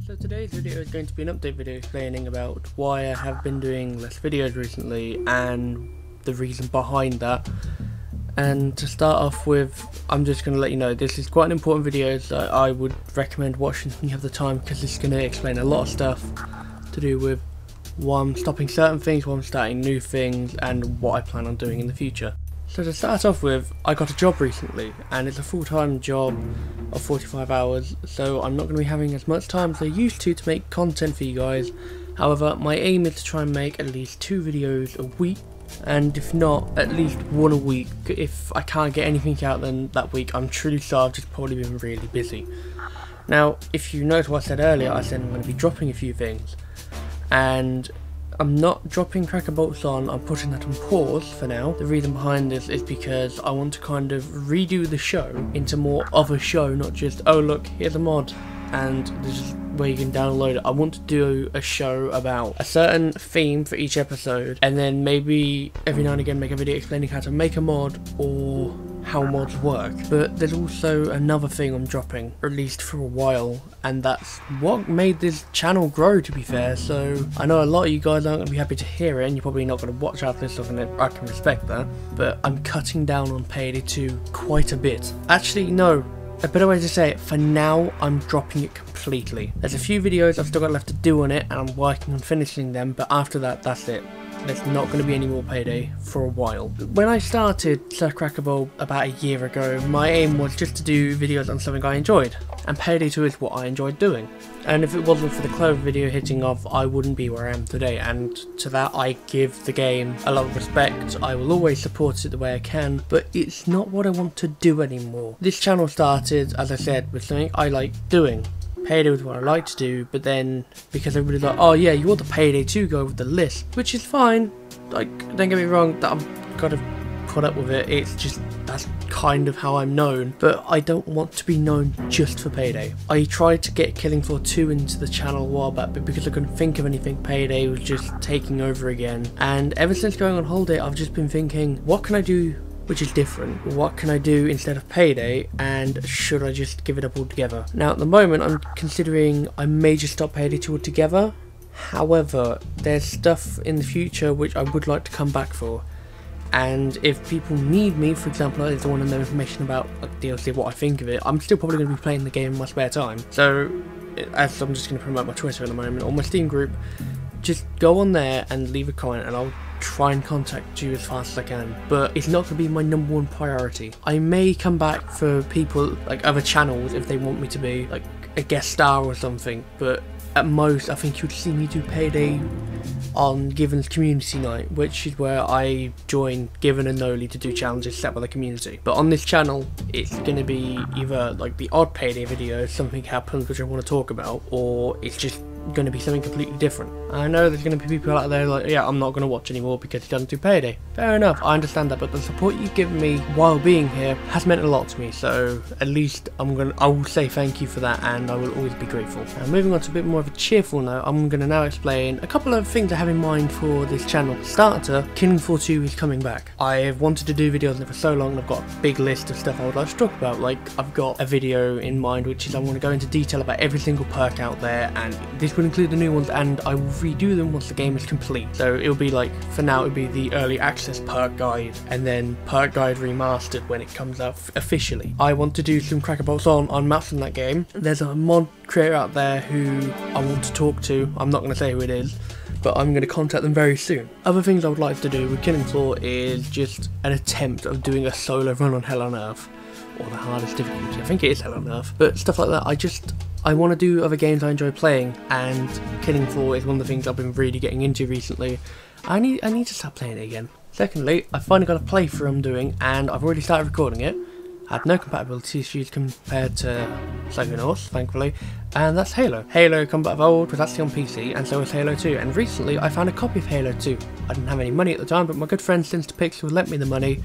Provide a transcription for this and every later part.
So today's video is going to be an update video explaining about why I have been doing less videos recently and the reason behind that. And to start off with, I'm just going to let you know this is quite an important video that I would recommend watching when you have the time, because it's going to explain a lot of stuff to do with why I'm stopping certain things, why I'm starting new things, and what I plan on doing in the future. So to start off with, I got a job recently, and it's a full-time job of 45 hours, so I'm not going to be having as much time as I used to make content for you guys. However, my aim is to try and make at least 2 videos a week, and if not, at least 1 a week. If I can't get anything out then that week, I'm truly sorry, I've just probably been really busy. Now, if you noticed what I said earlier, I said I'm going to be dropping a few things, and I'm not dropping Cracker Bolts on, I'm putting that on pause for now. The reason behind this is because I want to kind of redo the show into more of a show, not just, oh look, here's a mod and this is where you can download it. I want to do a show about a certain theme for each episode, and then maybe every now and again make a video explaining how to make a mod or how mods work. But there's also another thing I'm dropping, at least for a while, and that's what made this channel grow, to be fair. So I know a lot of you guys aren't going to be happy to hear it, and you're probably not going to watch after this stuff, and I can respect that, but I'm cutting down on Payday 2 quite a bit. Actually, no, a better way to say it, for now I'm dropping it completely. There's a few videos I've still got left to do on it, and I'm working on finishing them, but after that, that's it. There's not going to be any more Payday for a while. When I started Sir Crackable about a year ago, my aim was just to do videos on something I enjoyed, and Payday 2 is what I enjoyed doing. And if it wasn't for the Clover video hitting off, I wouldn't be where I am today, and to that I give the game a lot of respect. I will always support it the way I can, but it's not what I want to do anymore. This channel started, as I said, with something I like doing. Payday was what I like to do, but then because everybody's like, oh yeah, you want the Payday 2 go with the list, which is fine. Like, don't get me wrong, that I've got to put up with it. It's just, that's kind of how I'm known, but I don't want to be known just for Payday. I tried to get Killing Floor 2 into the channel a while back, but because I couldn't think of anything, Payday was just taking over again. And ever since going on holiday, I've just been thinking, what can I do which is different? What can I do instead of Payday, and should I just give it up altogether? Now at the moment I'm considering I may just stop Payday 2 altogether. However, there's stuff in the future which I would like to come back for, and if people need me, for example, if they want to know information about like DLC, what I think of it, I'm still probably going to be playing the game in my spare time. So as I'm just going to promote my Twitter at the moment or my Steam group, just go on there and leave a comment and I'll try and contact you as fast as I can, but it's not going to be my #1 priority. I may come back for people like other channels if they want me to be like a guest star or something, but at most I think you'd see me do Payday on Given's community night, which is where I join Given and Noli to do challenges set by the community. But on this channel it's going to be either like the odd Payday video, something happens which I want to talk about, or it's just going to be something completely different. I know there's going to be people out there like, yeah, I'm not going to watch anymore because he doesn't do Payday. Fair enough, I understand that, but the support you've given me while being here has meant a lot to me, so at least I will say thank you for that, and I will always be grateful. Now moving on to a bit more of a cheerful note, I'm going to now explain a couple of things I have in mind for this channel. Starter, Killing Floor 2 is coming back. I've wanted to do videos on it for so long, and I've got a big list of stuff I would like to talk about. Like, I've got a video in mind which is I want to go into detail about every single perk out there, and this will include the new ones, and I will redo them once the game is complete. So it'll be like, for now it'll be the early access perk guide, and then perk guide remastered when it comes out officially. I want to do some Cracker Bolts on maps in that game. There's a mod creator out there who I want to talk to. I'm not going to say who it is, but I'm going to contact them very soon. Other things I would like to do with Killing Floor is just an attempt of doing a solo run on Hell on Earth, or the hardest difficulty. I think it is Hell on Earth, but stuff like that. I want to do other games I enjoy playing, and Killing Floor is one of the things I've been really getting into recently. I need to start playing it again. Secondly, I finally got a playthrough I'm doing, and I've already started recording it. I had no compatibility issues compared to Psychonauts, thankfully, and that's Halo. Halo Combat Evolved was actually on PC, and so was Halo 2, and recently I found a copy of Halo 2. I didn't have any money at the time, but my good friend SinisterPixel lent me the money,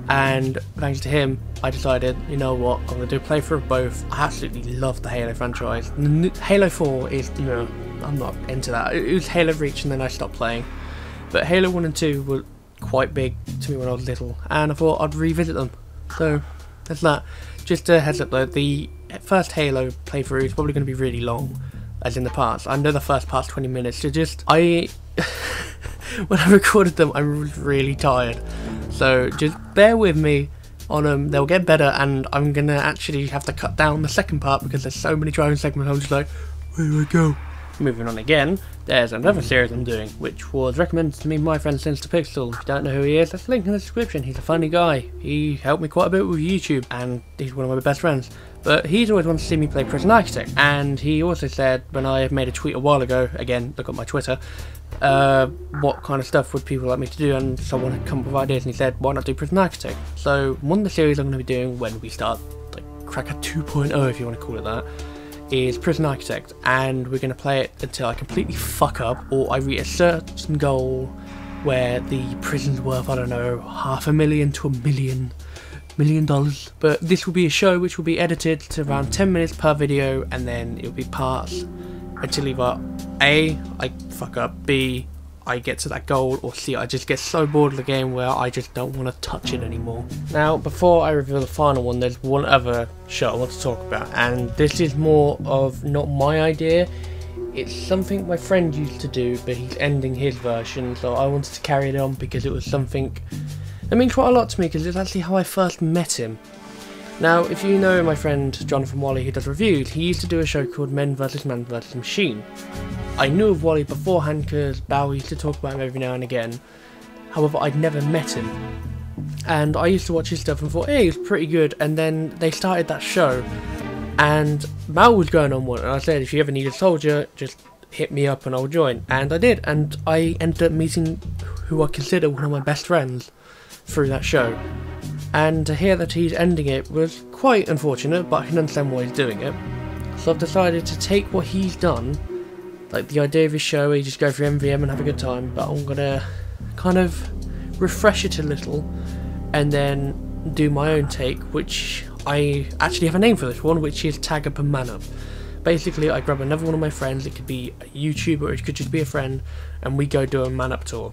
and thanks to him, I decided, you know what, I'm going to do a playthrough of both. I absolutely love the Halo franchise. Halo 4 is, no, I'm not into that. It was Halo Reach, and then I stopped playing. But Halo 1 and 2 were quite big to me when I was little, and I thought I'd revisit them. So there's that. Just a heads up though, the first Halo playthrough is probably going to be really long, as in the parts. I know the first part's 20 minutes, so just, when I recorded them, I was really tired. So just bear with me on them, they'll get better, and I'm gonna actually have to cut down the second part because there's so many driving segments. I'm just like, where do I go? Moving on again, there's another series I'm doing, which was recommended to me by my friend SinisterPixel. If you don't know who he is, there's a link in the description. He's a funny guy. He helped me quite a bit with YouTube, and he's one of my best friends. But he's always wanted to see me play Prison Architect, and he also said, when I made a tweet a while ago, again, look at my Twitter, what kind of stuff would people like me to do, and someone had come up with ideas, and he said, why not do Prison Architect? So one of the series I'm going to be doing when we start, like, Cracker 2.0 if you want to call it that, is Prison Architect, and we're going to play it until I completely fuck up, or I reach a certain goal where the prison's worth, I don't know, $500,000 to $1 million. But this will be a show which will be edited to around 10 minutes per video, and then it'll be parts until either A, I fuck up, B, I get to that goal, or C, I just get so bored of the game where I just don't want to touch it anymore. Now, before I reveal the final one, there's one other show I want to talk about, and this is more of not my idea. It's something my friend used to do, but he's ending his version, so I wanted to carry it on because it was something that means quite a lot to me, because it's actually how I first met him. Now, if you know my friend Jonathan Wally, who does reviews, he used to do a show called Men vs Man vs Machine. I knew of Wally beforehand because Bow used to talk about him every now and again. However, I'd never met him. And I used to watch his stuff and thought, hey, he was pretty good. And then they started that show, and Bow was going on one, and I said, if you ever need a soldier, just hit me up and I'll join. And I did, and I ended up meeting who I consider one of my best friends through that show. And to hear that he's ending it was quite unfortunate, but I can understand why he's doing it. So I've decided to take what he's done, like the idea of his show where you just go through MVM and have a good time, but I'm gonna kind of refresh it a little and then do my own take, which I actually have a name for this one, which is Tag Up and Man Up. Basically, I grab another one of my friends, it could be a YouTuber or it could just be a friend, and we go do a Man Up tour.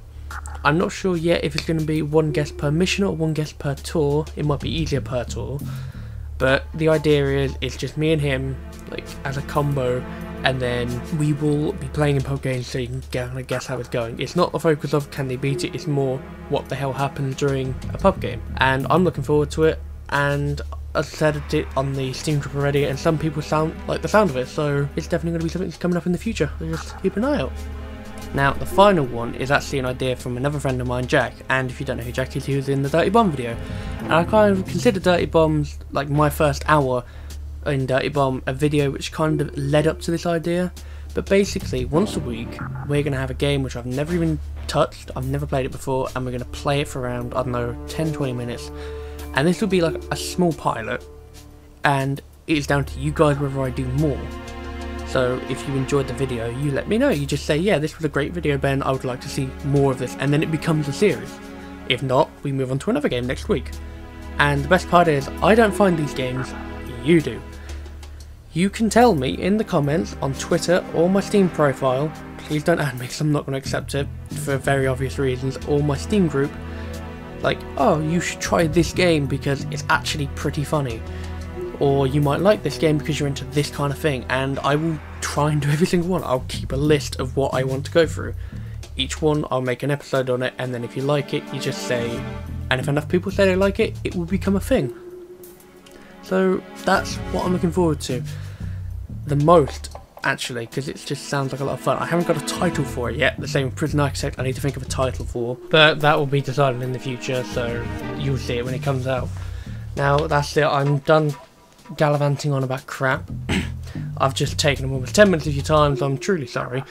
I'm not sure yet if it's going to be one guest per mission or one guest per tour. It might be easier per tour, but the idea is it's just me and him, like, as a combo, and then we will be playing in pub games so you can kind of guess how it's going. It's not the focus of can they beat it, it's more what the hell happens during a pub game, and I'm looking forward to it. And I've said it on the Steam group already, and some people like the sound of it, so it's definitely going to be something that's coming up in the future, so just keep an eye out. Now, the final one is actually an idea from another friend of mine, Jack, and if you don't know who Jack is, he was in the Dirty Bomb video. And I kind of consider Dirty Bombs, like my first hour in Dirty Bomb, a video which kind of led up to this idea. But basically, once a week, we're going to have a game which I've never even touched, I've never played it before, and we're going to play it for around, I don't know, 10-20 minutes. And this will be like a small pilot, and it's down to you guys whether I do more. So if you enjoyed the video, you let me know. You just say, yeah, this was a great video, Ben, I would like to see more of this, and then it becomes a series. If not, we move on to another game next week. And the best part is, I don't find these games, you do. You can tell me in the comments on Twitter or my Steam profile, please don't add me because I'm not going to accept it for very obvious reasons, or my Steam group, like, oh, you should try this game because it's actually pretty funny. Or you might like this game because you're into this kind of thing, and I will try and do every single one. I'll keep a list of what I want to go through. Each one, I'll make an episode on it, and then if you like it, you just say, and if enough people say they like it, it will become a thing. So that's what I'm looking forward to the most, actually, because it just sounds like a lot of fun. I haven't got a title for it yet, the same with Prison Architect I need to think of a title for, but that will be decided in the future, so you'll see it when it comes out. Now, that's it, I'm done gallivanting on about crap. I've just taken almost 10 minutes of your time, so I'm truly sorry,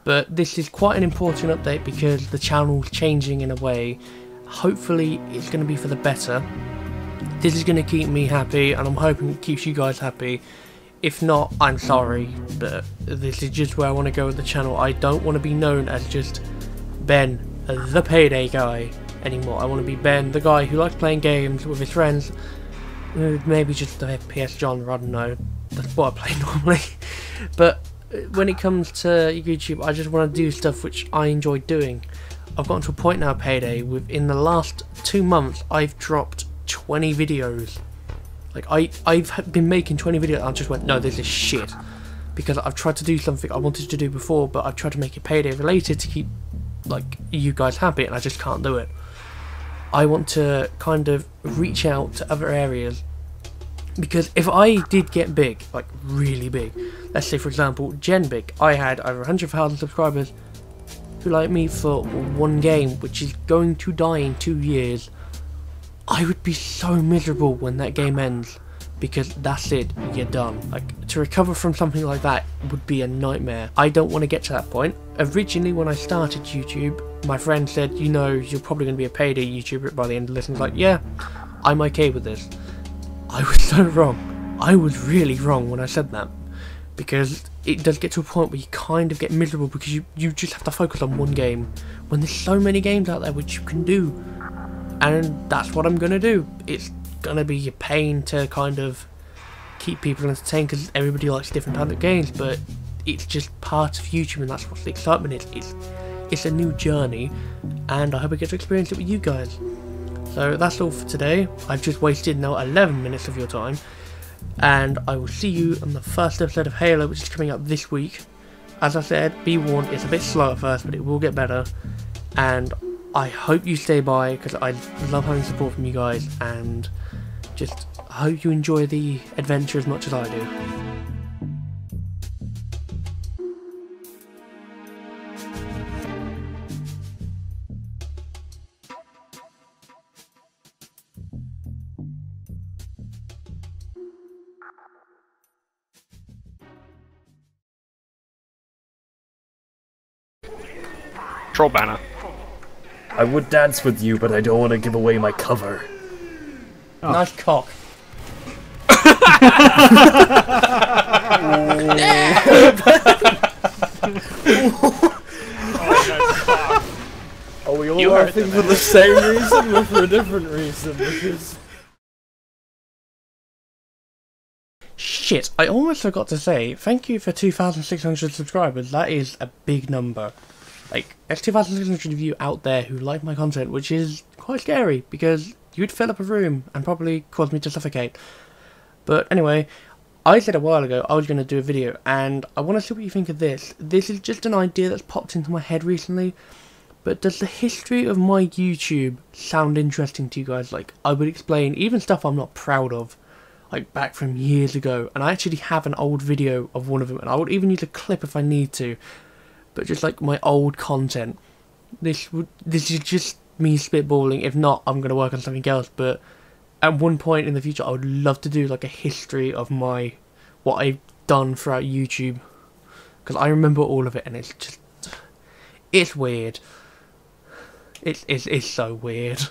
but this is quite an important update because the channel's changing in a way. Hopefully it's going to be for the better. This is going to keep me happy, and I'm hoping it keeps you guys happy. If not, I'm sorry, but this is just where I want to go with the channel. I don't want to be known as just Ben, the Payday guy, anymore. I want to be Ben, the guy who likes playing games with his friends. Maybe just the FPS genre, I don't know, that's what I play normally. But when it comes to YouTube, I just want to do stuff which I enjoy doing. I've gotten to a point now, Payday, within the last 2 months, I've dropped 20 videos. Like, I've been making 20 videos, and I just went, no, this is shit. because I've tried to do something I wanted to do before, but I've tried to make it Payday related to keep like you guys happy, and I just can't do it. I want to kind of reach out to other areas, because if I did get big, like really big, let's say for example Gen Big, I had over 100,000 subscribers who like me for one game which is going to die in 2 years, I would be so miserable when that game ends, because that's it, you're done. Like, to recover from something like that would be a nightmare. I don't want to get to that point. Originally when I started YouTube, my friend said, you know, you're probably going to be a Payday YouTuber by the end of this, and I was like, yeah, I'm okay with this. I was so wrong. I was really wrong when I said that, because it does get to a point where you kind of get miserable because you just have to focus on one game when there's so many games out there which you can do, and that's what I'm going to do. It's going to be a pain to kind of keep people entertained because everybody likes different types of games, but it's just part of YouTube, and that's what the excitement is. It's a new journey, and I hope I get to experience it with you guys. So that's all for today. I've just wasted now 11 minutes of your time, and I will see you on the first episode of Halo, which is coming up this week. As I said, be warned, it's a bit slow at first, but it will get better, and I hope you stay by because I love having support from you guys, and just hope you enjoy the adventure as much as I do. Troll banner. I would dance with you, but I don't want to give away my cover. Oh. Nice cock. Are we all laughing for the same reason or for a different reason? Because... Shit, I almost forgot to say, thank you for 2,600 subscribers. That is a big number. Like, there's 2,600 of you out there who like my content, which is quite scary, because you'd fill up a room and probably cause me to suffocate. But anyway, I said a while ago I was going to do a video, and I want to see what you think of this. This is just an idea that's popped into my head recently, but does the history of my YouTube sound interesting to you guys? Like, I would explain even stuff I'm not proud of, like back from years ago, and I actually have an old video of one of them, and I would even use a clip if I need to, but just like my old content. This is just me spitballing. If not, I'm going to work on something else, but at one point in the future I would love to do like a history of what I've done throughout YouTube, because I remember all of it, and it's weird. It's so weird.